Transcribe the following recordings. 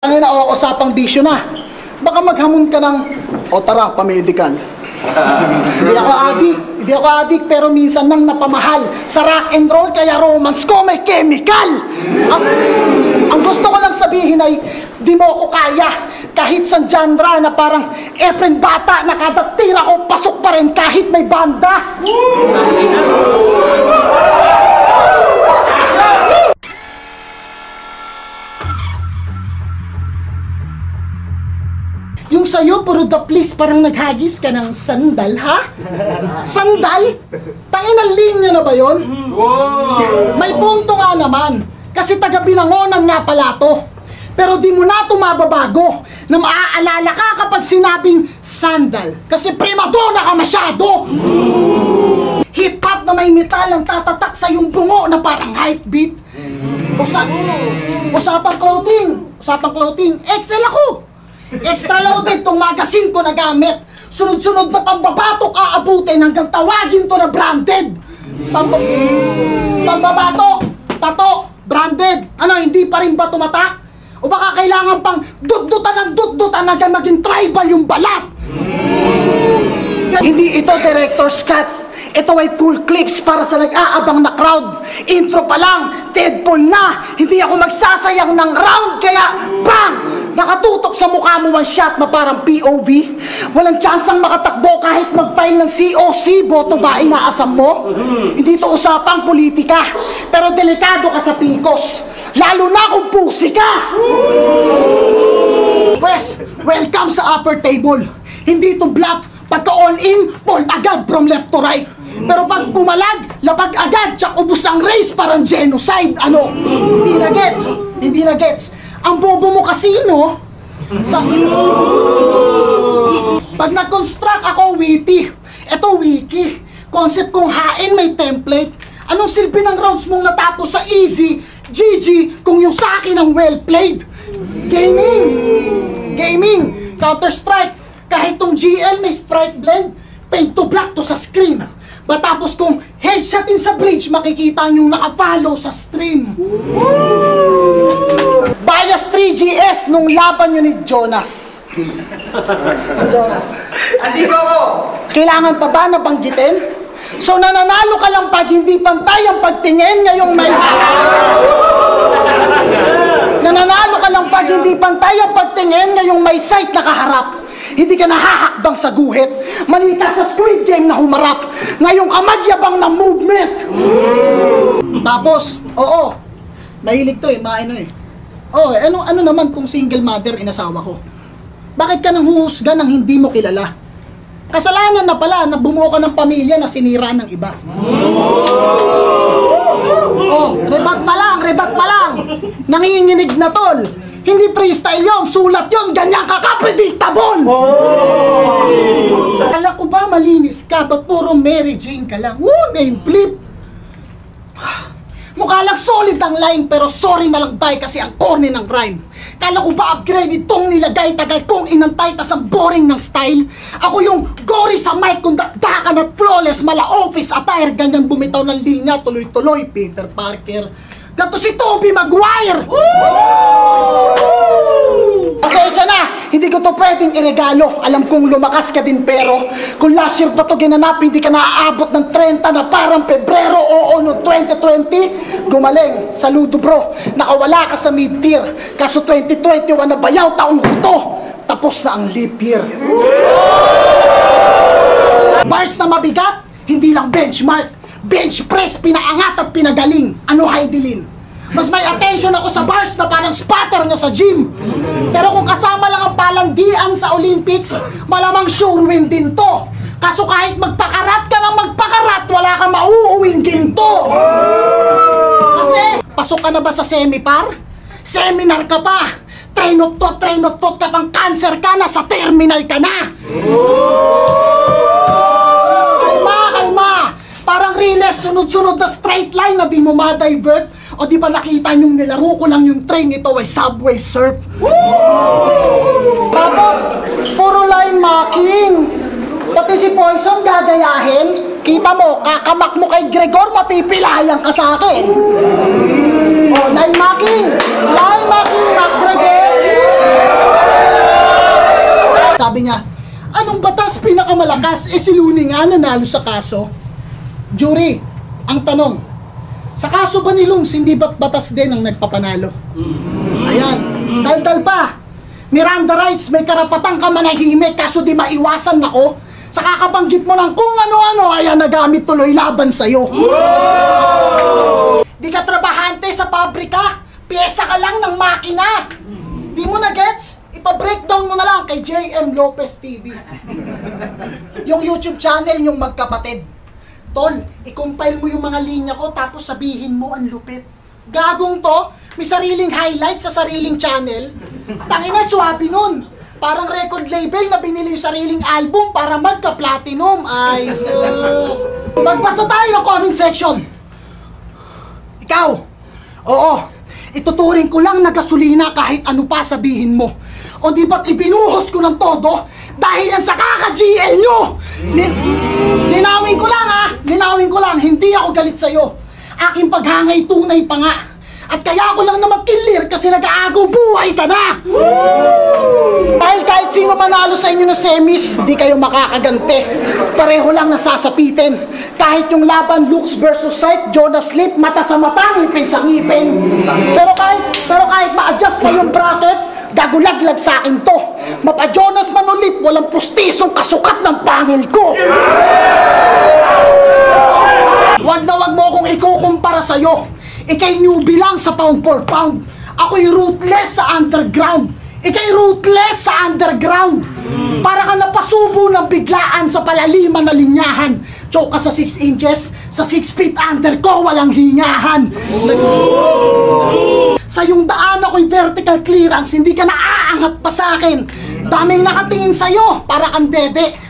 Tangina, o usapang bisyo na. Baka maghamon ka ng, o tara, pamedical. Hindi ako adik, pero minsan nang napamahal sa rock and roll, kaya romance ko may chemical. Ang gusto ko lang sabihin ay, di mo ako kaya. Kahit sa genre na parang Efren Bata, na kada tira ko, pasok pa rin kahit may banda. Yung sa'yo, puro the please, parang naghagis ka ng sandal, ha? Sandal? Tanginang linya na ba yun? May punto nga naman, kasi taga-Binangonan nga pala to. Pero di mo na tumababago na maaalala ka kapag sinabing sandal. Kasi primadonna ka masyado! Hip-hop na may metal ang tatatak sa yung bungo na parang hype beat. Usapang clothing, Excel ako! Extra loaded tong magazine ko na gamit. Sunod-sunod na pambabatok aabutin hanggang tawagin to na branded. Pambabatok, tato, branded. Ano, hindi pa rin ba tumatak? O baka kailangan pang dut-dutan hanggang maging tribal yung balat? Hindi ito director's cut. Ito ay full clips para sa nag-aabang na crowd. Intro pa lang, Deadpool na. Hindi ako magsasayang ng round, kaya bang! Nakatutok sa mukha mo one shot na parang POV. Walang tsansang makatakbo kahit mag-file ng COC. Boto ba inaasam mo? Hindi ito usapang politika, pero delikado ka sa pikos. Lalo na kung pusi ka! Pues, welcome sa upper table. Hindi ito bluff. Pagka all in, fold agad from left to right. Pero pag pumalag, lapag agad, tsak ubus ang race, parang genocide. Ano? Hindi na gets. Ang bobo mo kasi, no? Pag nag-construct ako, witty. Ito, wiki. Concept kong hain may template. Anong silbi ng rounds mong natapos sa easy, GG, kung yung sa akin ang well played? Gaming. Counter-Strike. Kahit tong GL may sprite blend, paint to black to sa screen. Matapos kong headshotin sa bridge, makikita yung nakafollow sa stream. Bias 3GS nung laban nyo ni Jonas. Andito ako! Kailangan pa ba na banggitin? So nananalo ka lang pag hindi pantay ang pagtingin ngayong may... Nananalo ka lang pag hindi pantay ang pagtingin ngayong may sight na kaharap. Hindi ka nahahakbang sa guhit. Manita sa Squid Game na humarap. Ngayong kamagyabang na movement. Tapos, oo, mahilig to maano Oh, ano naman kung single mother inasawa ko? Bakit ka nang huhusga ng hindi mo kilala? Kasalanan na pala na bumuo ka ng pamilya na sinira ng iba. Oh, rebat pa lang. Nanginginig na tol. Hindi freestyle yun, sulat yun, ganyan ka-predictable! Akala ko ba malinis ka, ba't puro Mary Jane ka lang? Name flip! Mukha lang solid ang line, pero sorry na lang bye kasi ang corny ng rhyme. Kala ko ba upgrade itong nilagay, tagal kong inantay, tas ang boring ng style? Ako yung gory sa mic, kung dakdakan at flawless, mala office attire, ganyan bumitaw ng linya, tuloy-tuloy, Peter Parker. Gato si Tobey Maguire! Pasensya na, hindi ko to pwedeng iregalo. Alam kong lumakas ka din pero kung last year pa to ginanap, hindi ka naaabot ng 30 na parang Pebrero. Oo, no 2020, gumaling. Saludo bro, nakawala ka sa mid-tier. Kaso 2021 na bayaw taong huto. Tapos na ang leap year. Bars na mabigat, hindi lang benchmark. Bench press, pinaangat at pinagaling. Ano, Heidelin? Mas may attention ako sa bars na parang spatter na sa gym. Pero kung kasama lang ang palandian sa Olympics, malamang sure win din to. Kaso kahit magpakarat ka lang magpakarat, wala kang mauuwing ginto. Kasi, pasok ka na ba sa semipar? Seminar ka pa. Train of thought ka pang cancer ka na, sa terminal ka na. Kalma. Parang Riles, sunod-sunod na straight line na di mo ma-divert. O di ba nakita niyong nilaro ko lang yung train, ito ay subway surf. Tapos, puro line marking. Pati si Poison gagayahin. Kita mo, kakamak mo kay Gregor, mapipilayan ka sa akin. O, line marking, Mac Gregor. sabi niya, anong batas pinakamalakas? Si Luni nga nanalo sa kaso. Jury, ang tanong, sa kaso ba ni Lungs, hindi ba't batas din ang nagpapanalo? Ayan, daldal pa. Miranda rights, may karapatang ka manahimik, kaso di maiwasan ako. Sa kakabanggit mo lang kung ano-ano, ayan, nagamit tuloy laban sa'yo. Di ka trabahante sa pabrika, piyesa ka lang ng makina. Di mo na gets? Ipa-breakdown mo na lang kay JM Lopez TV. Yung YouTube channel yung magkapatid. Tol, i-compile mo yung mga linya ko tapos sabihin mo ang lupit. Gagong to, may sariling highlights sa sariling channel. Tangina, swabe nun. Parang record label na binili yung sariling album para magka-platinum. Ay, sus. Magbasa tayo ng comment section. Ikaw, oo, ituturing ko lang na gasolina kahit ano pa sabihin mo. O di ba't ibinuhos ko ng todo dahil yan sa kaka-GL nyo? Linawin ko lang ha, linawin ko lang, hindi ako galit sa'yo. Aking paghangay tunay pa nga. At kaya ako lang naman clear kasi nag-aagaw buhay ka na! Dahil kahit sino manalo sa inyo ng semis, di kayo makakagante. Pareho lang nasasapitin. Kahit yung laban Lux versus Sight, Jonas Lip, mata sa mata, ngipin sa ngipin. Pero kahit ma-adjust pa yung bracket, gagulaglag sa akin to. Mapa-Jonas manulip, walang pustisong kasukat ng pangil ko. Wag na wag mo akong ikukumpara sa'yo. Ika'y newbie lang sa pound for pound. Ako'y ruthless sa underground. Ika'y ruthless sa underground. Para ka napasubo ng biglaan sa palaliman na linyahan. Choke ka sa 6 inches, sa 6 feet under ko, walang hingahan. Sa yung daan ako'y vertical clearance, hindi ka naaangat pa sa akin. Daming nakatingin sa'yo, para kang dede.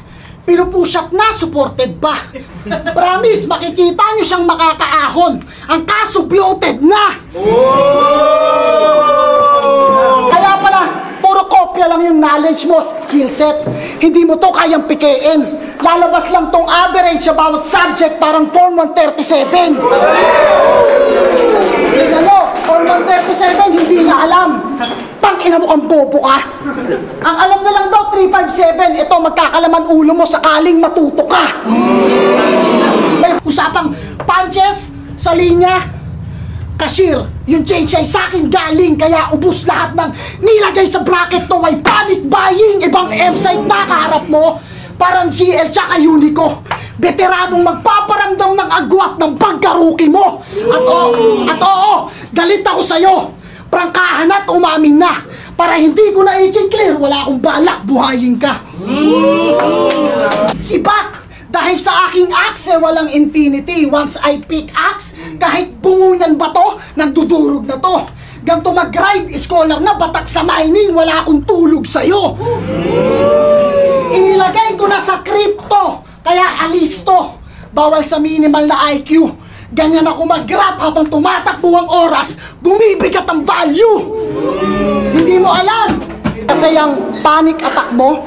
Pinupush up na, supported pa. Promise, makikita nyo siyang makakaahon. Ang kaso bloated na. Kaya pala, puro kopya lang yung knowledge mo, skill set. Hindi mo to kayang pikein. Lalabas lang tong average sa bawat subject, parang Form 137. Tingnan nyo, Form 137, hindi na alam. Tangina mo kang bobo ka. Ang alam na lang daw, 357. Ito, magkakalaman ulo mo sakaling matuto ka. May usapang punches sa linya. Cashier, yung change ay sa akin galing. Kaya ubus lahat ng nilagay sa bracket to ay panic buying. Ibang M-site na kaharap mo. Parang GL tsaka Unico. Veteranong magpaparamdam ng agwat ng pagkaruki mo. At oo, galit ako sa'yo. Prangkahan at umamin na. Para hindi ko na i-clear, wala akong balak buhayin ka. Si Pak, dahil sa aking axe, walang infinity. Once I pick axe, kahit bungunan ba to, nagdudurog na to. Ganto mag-grind, scholar na, batak sa mining, wala akong tulog sa'yo. Inilagay ko na sa crypto, kaya alis to. Bawal sa minimal na IQ. Ganyan ako mag-rap habang tumatakbo ang oras, bumibigat ang value. Hindi mo alam. Kasi yung panic attack mo,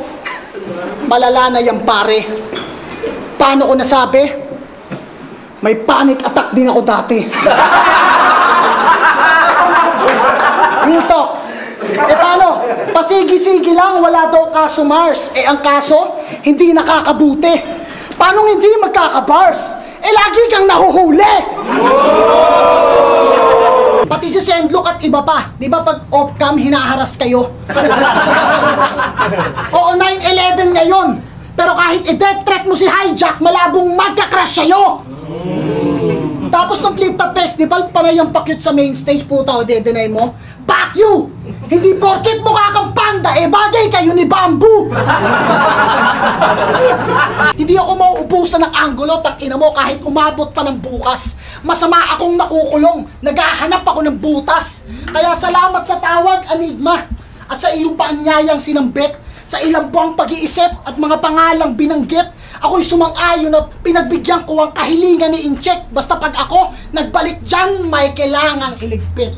malala na yan pare. Paano ko nasabi? May panic attack din ako dati. Real talk. Paano? Pasigi-sigi lang, wala daw kaso Mars. Ang kaso, hindi nakakabuti. Paano hindi magkaka-bars? Lagi kang nahuhuli! Pati si Sendlock at iba pa. Di ba pag off-cam, hinaharas kayo? Oo, 9/11 ngayon. Pero kahit i-death threat mo si Hijack, malabong magka-crash sa'yo. Tapos ng Flip-Top Festival, panay ang pakyut sa main stage, puta o de-deny mo. Back you! Hindi porket mukha kang panda, bagay kayo ni Bamboo! Hindi ako mauubusan ng anggulo, tangina mo, kahit umabot pa ng bukas. Masama akong nakukulong, naghahanap ako ng butas. Kaya salamat sa tawag, Enigma. At sa iyong paanyayang sinambit, sa ilang buwang pag-iisip at mga pangalang binanggit, ako'y sumang-ayon at pinagbigyan ko ang kahilingan ni Incheck. Basta pag ako nagbalik dyan, may kailangang iligpit.